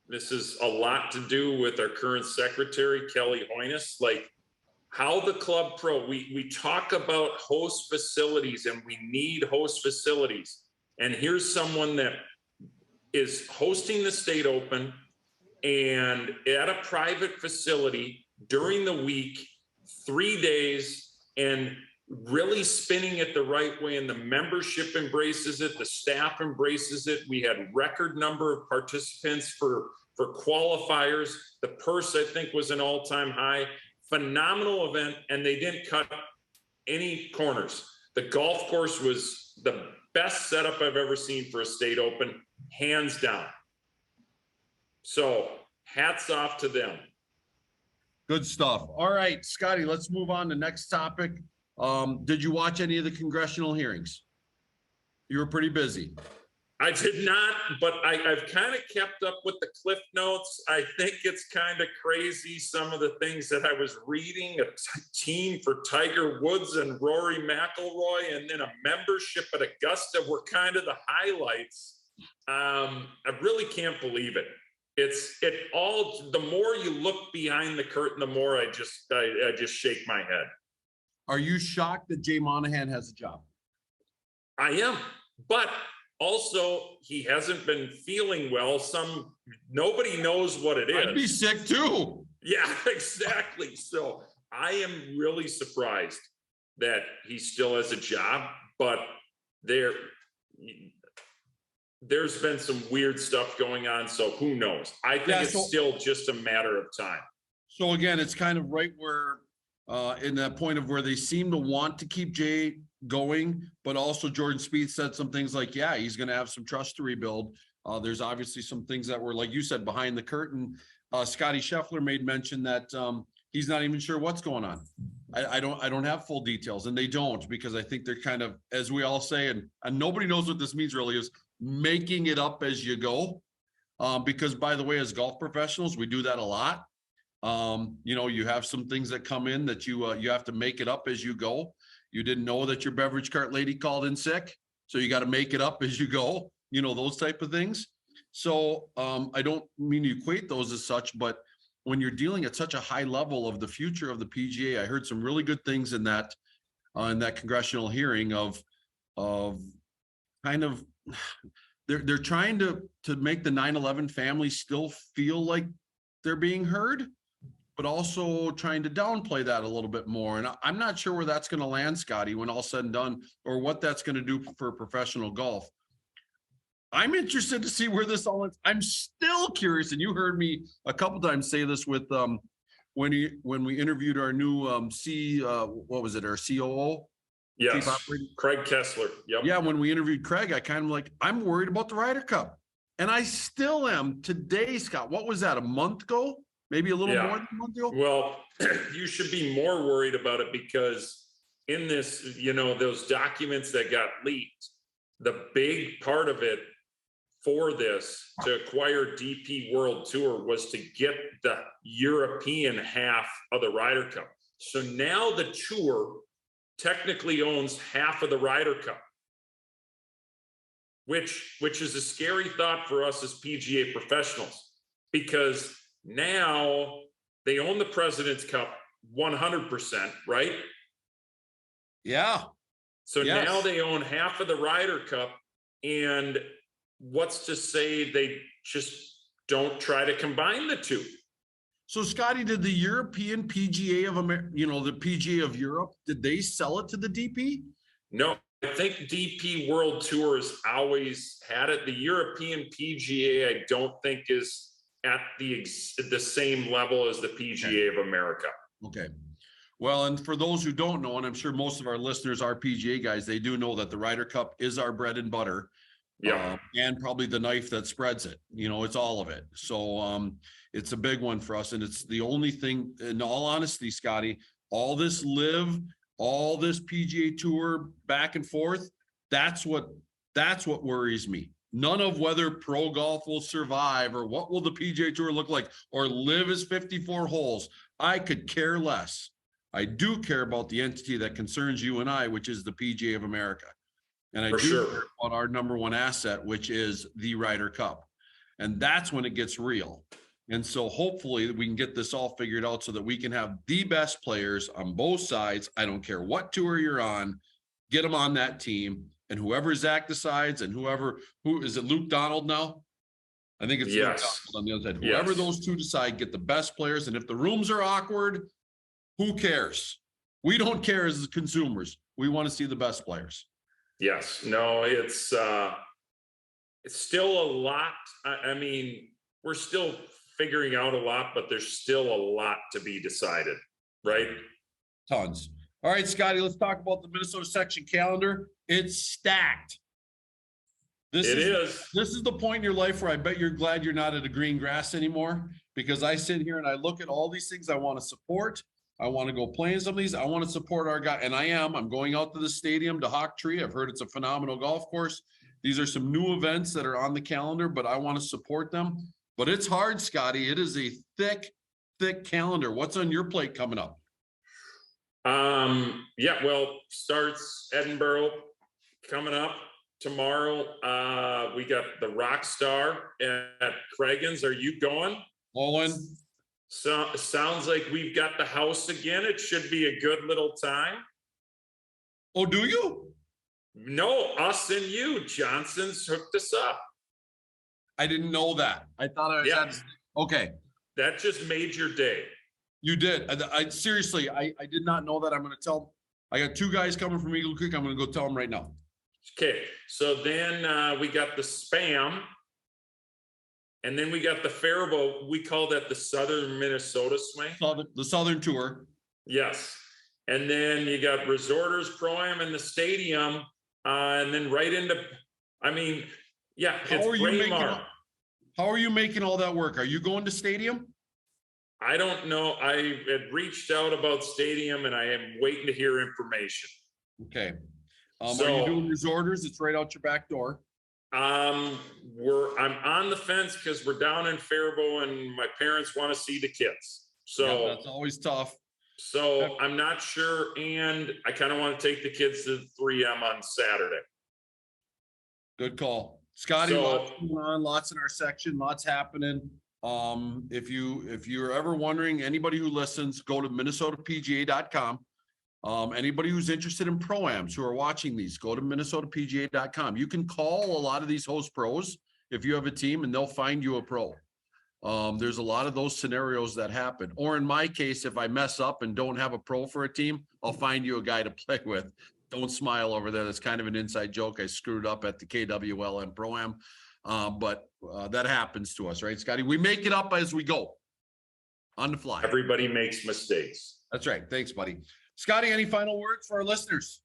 This is a lot to do with our current secretary, Kelly Hoynes. Like, how the club pro, we talk about host facilities, and we need host facilities. And here's someone that is hosting the state open and at a private facility during the week, 3 days, and really spinning it the right way. And the membership embraces it. The staff embraces it. We had record number of participants for qualifiers. The purse, I think, was an all-time high. Phenomenal event. And they didn't cut any corners. The golf course was the best setup I've ever seen for a state open, hands down. So hats off to them. Good stuff. All right, Scotty, let's move on to next topic. Did you watch any of the congressional hearings? You were pretty busy. I did not, but I've kind of kept up with the Cliff Notes. I think it's kind of crazy, some of the things that I was reading. A team for Tiger Woods and Rory McIlroy, and then a membership at Augusta were kind of the highlights. I really can't believe it. The more you look behind the curtain, the more I just shake my head. Are you shocked that Jay Monahan has a job? I am, but also he hasn't been feeling well. Nobody knows what it is. I'd be sick too. Yeah, exactly. So I am really surprised that he still has a job, but there's been some weird stuff going on. So who knows? I think it's still just a matter of time. So again, it's kind of right where, in that point of where they seem to want to keep Jay going, but also Jordan Spieth said some things like, yeah, he's going to have some trust to rebuild. There's obviously some things that were, like you said, behind the curtain. Scotty Scheffler made mention that he's not even sure what's going on. I don't have full details, and they don't, because I think they're kind of, as we all say, and nobody knows what this means really, is making it up as you go. Because by the way, as golf professionals, we do that a lot. You have some things that come in that you have to make it up as you go. You didn't know that your beverage cart lady called in sick, so you got to make it up as you go, those type of things. So I don't mean to equate those as such, but when you're dealing at such a high level of the future of the PGA, I heard some really good things in that congressional hearing of kind of, they're trying to make the 9/11 family still feel like they're being heard, but also trying to downplay that a little bit more. And I'm not sure where that's going to land, Scotty, when all said and done, or what that's going to do for professional golf. I'm interested to see where this all ends. I'm still curious, and you heard me a couple times say this with when we interviewed our new our COO. Yes, Craig Kessler. Yep. Yeah, when we interviewed Craig, I kind of I'm worried about the Ryder Cup. And I still am today, Scott. What was that, a month ago? Maybe a little more than a month ago? Well, you should be more worried about it, because in this, those documents that got leaked, the big part of it for this to acquire DP World Tour was to get the European half of the Ryder Cup. So now the tour technically owns half of the Ryder Cup, which is a scary thought for us as PGA professionals, because now they own the President's Cup 100%, right? Yeah. So now they own half of the Ryder Cup, and what's to say they just don't try to combine the two. So Scotty, did the European PGA of America, the PGA of Europe, did they sell it to the DP? No, I think DP World Tours always had it. The European PGA, I don't think is at the same level as the PGA of America. Okay. Well, and for those who don't know, and I'm sure most of our listeners are PGA guys, they do know that the Ryder Cup is our bread and butter. Yeah. And probably the knife that spreads it. It's all of it. So it's a big one for us. And it's the only thing, in all honesty, Scotty, all this live, all this PGA Tour back and forth, that's what worries me. None of whether pro golf will survive or what will the PGA Tour look like or live as 54 holes. I could care less. I do care about the entity that concerns you and I, which is the PGA of America. And I do care about our number one asset, which is the Ryder Cup. And that's when it gets real. And so hopefully we can get this all figured out so that we can have the best players on both sides. I don't care what tour you're on, get them on that team. And whoever Zach decides and who is it, Luke Donald now? I think it's Luke Donald on the other side. Whoever those two decide, get the best players. And if the rooms are awkward, who cares? We don't care as consumers. We want to see the best players. Yes, no, it's still a lot. I mean, we're still figuring out a lot, but there's still a lot to be decided, right? Tons. All right, Scotty, let's talk about the Minnesota section calendar. It's stacked. This is the point in your life where I bet you're glad you're not at a green grass anymore, because I sit here and I look at all these things I want to support. I want to go play in some of these. I want to support our guy. And I'm going out to the stadium to Hawk Tree. I've heard it's a phenomenal golf course. These are some new events that are on the calendar, but I want to support them. But it's hard, Scotty. It is a thick, thick calendar. What's on your plate coming up? Starts Edinburgh coming up tomorrow. We got the Rockstar at Craigan's. Are you going? Owen. So sounds like we've got the house again. It should be a good little time. Oh, do you? No, us and you. Johnson's hooked us up. I didn't know that. I thought I was okay. That just made your day. You did. I seriously, I did not know that. I'm going to tell. I got two guys coming from Eagle Creek. I'm going to go tell them right now. Okay. So then we got the Spam. And then we got the Faribault. We call that the Southern Minnesota Swing. The Southern Tour. Yes. And then you got Resorters Pro-Am in the stadium. And then right into, How are you making all that work? Are you going to stadium? I don't know. I had reached out about stadium and I am waiting to hear information. Okay. Are you doing Resorters? It's right out your back door. I'm on the fence because we're down in Faribault and my parents want to see the kids. So that's always tough. So I'm not sure. And I kind of want to take the kids to 3M on Saturday. Good call. Scotty, lots going on, lots in our section, lots happening. If you're ever wondering, anybody who listens, go to minnesotapga.com. Anybody who's interested in pro-ams who are watching these, go to minnesotapga.com. You can call a lot of these host pros if you have a team and they'll find you a pro. There's a lot of those scenarios that happen. Or in my case, if I mess up and don't have a pro for a team, I'll find you a guy to play with. Don't smile over there. That's kind of an inside joke. I screwed up at the KWLM Pro-Am. But that happens to us, right, Scotty? We make it up as we go on the fly. Everybody makes mistakes. That's right. Thanks, buddy. Scotty, any final words for our listeners?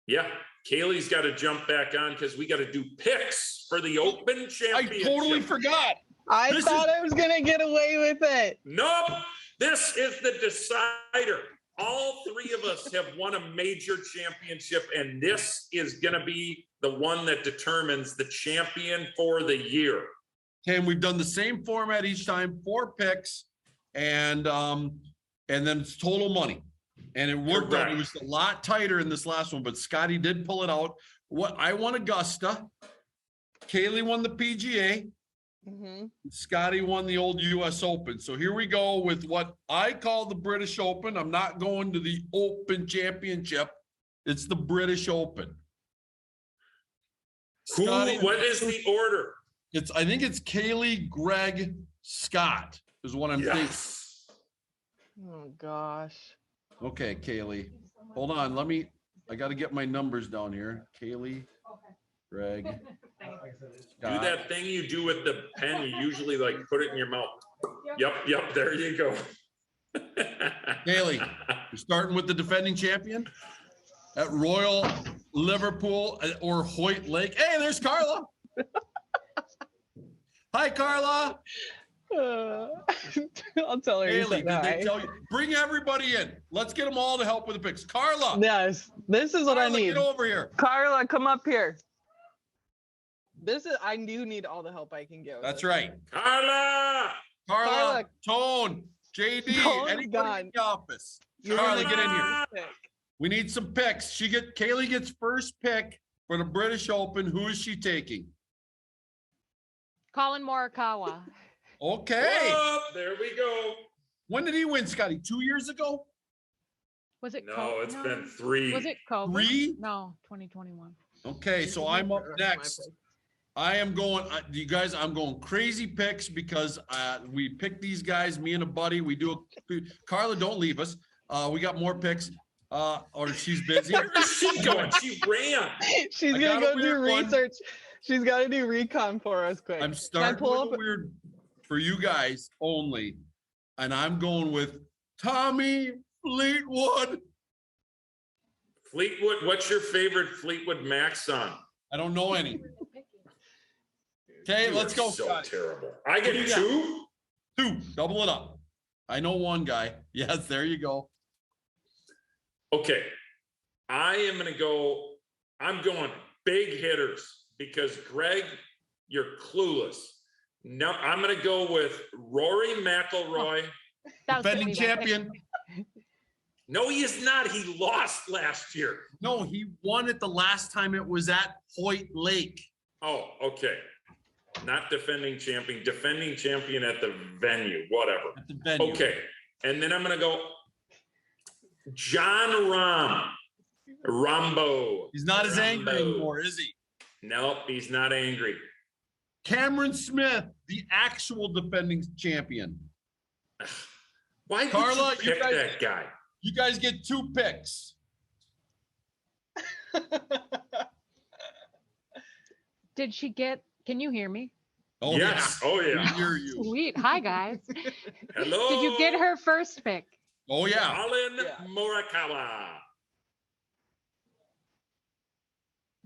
Yeah. Kaylee's got to jump back on because we got to do picks for the Open Championship. I totally forgot. I thought I was going to get away with it. Nope. This is the decider. All three of us have won a major championship, and this is going to be the one that determines the champion for the year. Okay, and we've done the same format each time, 4 picks, and then it's total money. And it worked out. It was a lot tighter in this last one, but Scotty did pull it out. I won Augusta. Kaylee won the PGA. Mm-hmm. Scotty won the old US Open. So here we go with what I call the British Open. I'm not going to the Open Championship. It's the British Open. Scotty, what is the order? I think it's Kaylee, Greg, Scott is what I'm thinking. Yes. Oh gosh. Okay, Kaylee. Hold on. I got to get my numbers down here. Kaylee, Greg. Do that thing you do with the pen. You usually like put it in your mouth. Yep. There you go. Kaylee, you're starting with the defending champion at Royal Liverpool or Hoyt Lake. Hey, there's Carla. Hi, Carla. I'll tell her. You Kaylee, said did they hi. tell you? Bring everybody in. Let's get them all to help with the picks. Carla. Yes, this is what Carla, I need. get over here. Carla, come up here. I do need all the help I can get. With That's this. right. Carla. Carla, Tone, JD, Tone, anybody gone. in the office. You're Carla, gonna get in here. Ah! pick. We need some picks. Kaylee gets first pick for the British Open. Who is she taking? Colin Morikawa. Okay. Oh, there we go. When did he win, Scotty? 2 years ago? Was it? No, it's been 3. Was it COVID? 3? No, 2021. Okay, so I'm up next. I am going, you guys, I'm going crazy picks because we picked these guys, me and a buddy. Carla, don't leave us. We got more picks. Or she's busy. Where is she going? She ran. She's I gonna got a go do weird one. research. She's got to do recon for us quick. I'm starting pull with up- a weird for you guys only. And I'm going with Tommy Fleetwood. Fleetwood, what's your favorite Fleetwood Mac song? I don't know any. Okay, You let's are go, So Scotty. terrible. I get do you got? 2. 2, double it up. I know one guy. Yes, there you go. Okay. I'm going big hitters because Greg, you're clueless. No, I'm going to go with Rory McIlroy. That was gonna Defending be my pick. champion. No, he is not. He lost last year. No, he won it the last time it was at Hoyt Lake. Oh, okay. Not defending champion at the venue, whatever. At the venue. Okay. And then I'm going to go John Rahm. Rambo. He's not as angry Rambo. anymore, is he? Nope, he's not angry. Cameron Smith, the actual defending champion. Why did Carla, you you pick guys- that guy? You guys get 2 picks. Did she get? Can you hear me? Oh, Yes. Oh, yeah. yeah. We hear you. Sweet. Hi guys. Hello. Did you get her first pick? Oh, yeah. Colin Yeah. Morikawa.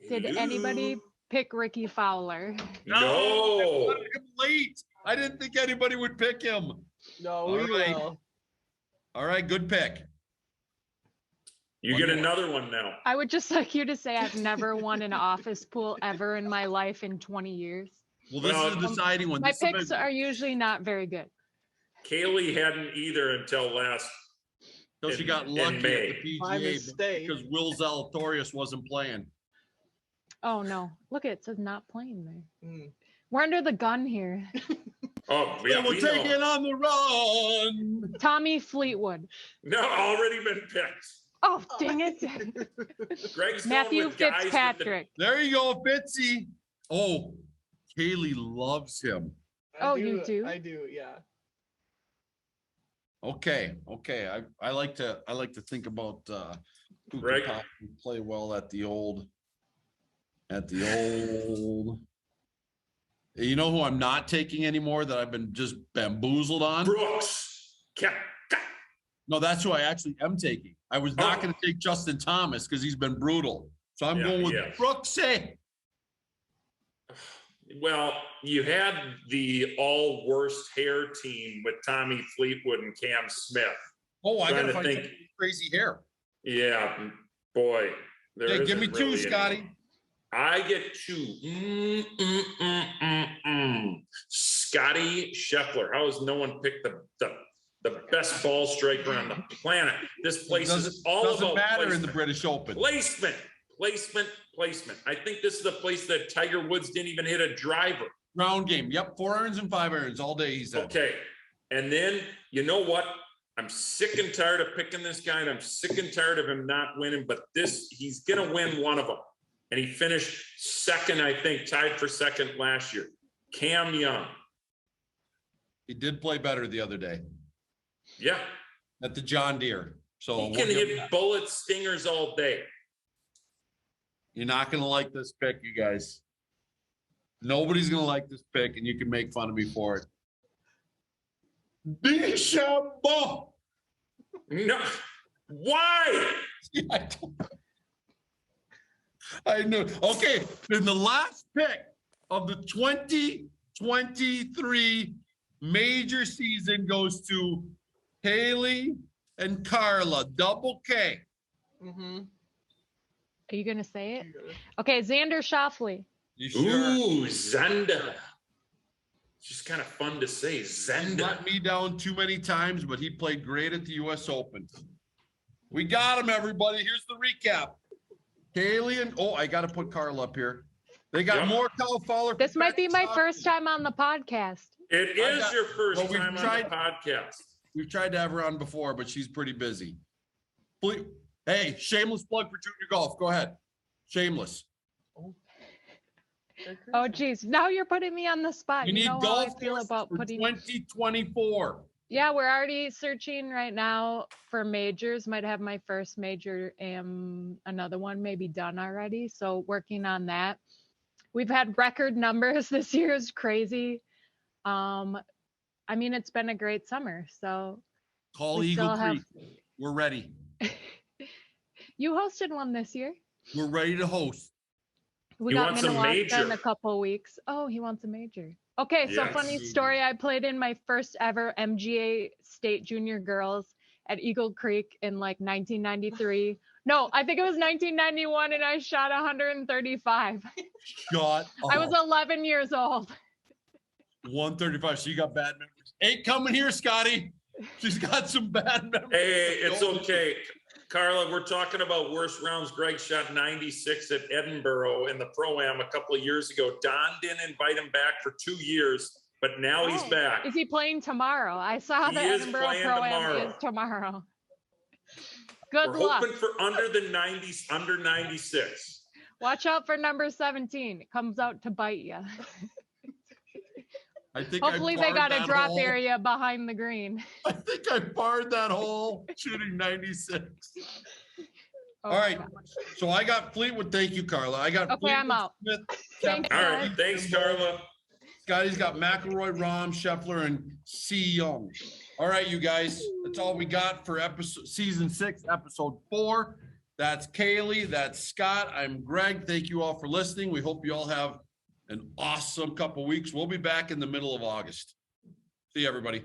Did Hello. anybody pick Ricky Fowler? No. I'm late. I didn't think anybody would pick him. No, we All right. will. All right, good pick. You get another one now. I would just like you to say I've never won an office pool ever in my life in 20 years. Well, this is a deciding one. My This is a picks big- are usually not very good. Kaylee hadn't either until last. Till she got in lucky at May. the My PGA mistake. because Will Zalatoris wasn't playing. Oh no. Look, it says not playing there. Mm. Hmm. We're under the gun here. Oh, Yeah, yeah, we're we taking know. on the run. Tommy Fleetwood. No, already been picked. Oh, dang it. Greg's going Matthew with guys with the- Fitzpatrick. There you go, Fitzy. Oh, Kaylee loves him. I Oh, you do? I do, yeah. Okay. I like to think about who Greg? could possibly play well at the old. You know who I'm not taking anymore that I've been just bamboozled on? Brooks. No, that's who I actually am taking. I was not Oh. going to take Justin Thomas because he's been brutal. So I'm Yeah, going with yeah. Brooksy. Well, you had the all worst hair team with Tommy Fleetwood and Cam Smith. Oh, I got Trying to to find think. somebody with crazy hair. Yeah, boy. There Hey, give me isn't 2, really Scotty. anyone. I get 2. Scotty Scheffler. How has no one picked the best ball striker on the planet? This place is all Doesn't about matter in placement. the British Open. Placement. I think this is the place that Tiger Woods didn't even hit a driver. Round game. Yep, 4 irons and 5 irons all day. He said. Okay. And then, you know what? I'm sick and tired of picking this guy, and I'm sick and tired of him not winning, but he's going to win one of them. And he finished second, I think, tied for second last year. Cam Young. He did play better the other day Yeah, at the John Deere. So he we'll can give him hit that. bullet stingers all day. You're not going to like this pick, you guys. Nobody's going to like this pick, and you can make fun of me for it. DeChambeau. No, why? I knew. Okay, then the last pick of the 2023 major season goes to Haley and Carla, double K. Mm-hmm. Are you gonna say it? Okay, Xander Schauffele. You sure? Ooh, Zenda. Just kind of fun to say, He Zenda. let me down too many times, but he played great at the U.S. Open. We got him, everybody. Here's the recap. Haley and I got to put Carl up here. They got Yep. more Kyle Fowler. This might be my first time on the podcast. It I is got- your first well, we've time tried- on the podcast. We've tried to have her on before, but she's pretty busy. Hey, shameless plug for junior golf. Go ahead. Shameless. Oh geez, now you're putting me on the spot. You need know how I golf feel courses about for putting. 2024. Yeah, we're already searching right now for majors. Might have my first major and another one maybe done already. So working on that. We've had record numbers this year is crazy. I mean, it's been a great summer. So Call We Eagle still have- Creek. We're ready. you hosted one this year. We're ready to host. We He got wants a Minnewaca in major. a couple weeks. Oh, he wants a major. Okay, so Yes. funny story. I played in my first ever MGA State Junior Girls at Eagle Creek in like 1993. No, I think it was 1991, and I shot 135. Shut I was up. 11 years old. 135. So you got bad memories. Ain't coming here, Scotty. She's got some bad memories. Hey, it's okay. Carla, we're talking about worst rounds. Greg shot 96 at Edinburgh in the Pro-Am a couple of years ago. Don didn't invite him back for 2 years, but now he's Oh, back. Is he playing tomorrow? I saw He the is Edinburgh playing Pro-Am tomorrow. is tomorrow. Good We're luck. hoping for under the 90s, under 96. Watch out for number 17. It comes out to bite you. I think Hopefully I they got barred a that drop hole. area behind the green. I think I barred that hole shooting 96. Oh, All right. God. So I got Fleetwood. Thank you, Carla. I got Okay, I'm Fleetwood out. Smith. Thanks, All Kepka, right, thanks, Carla. Scotty's got McElroy, Rahm, Scheffler, and C. Young. All right, you guys. That's all we got for season 6, episode 4. That's Kaylee. That's Scott. I'm Greg. Thank you all for listening. We hope you all have an awesome couple weeks. We'll be back in the middle of August. See you, everybody.